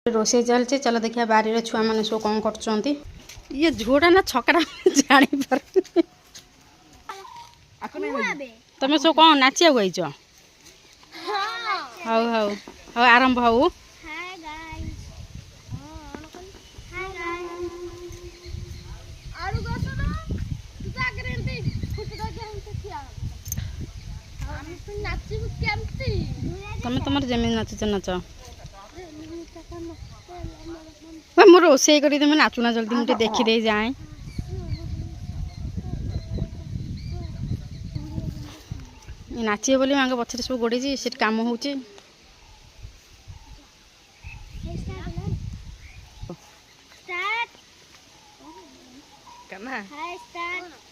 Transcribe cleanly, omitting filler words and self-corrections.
रोसे चलचे चलो देखिए बारी छुआ मैंने सब कौन कर ये झोड़ा ना छकड़ा जानी पर तुम सब कौन नाचिया गईच हाउ हाउ हाउ आरंभ हाउ तुम तुम जमी नाचुच नाच मोर रोसे कर तुम नाचुना जल्दी मुझे देखी जाए नाचे बोली मांग पछे सब गोड़े से कम हो Start.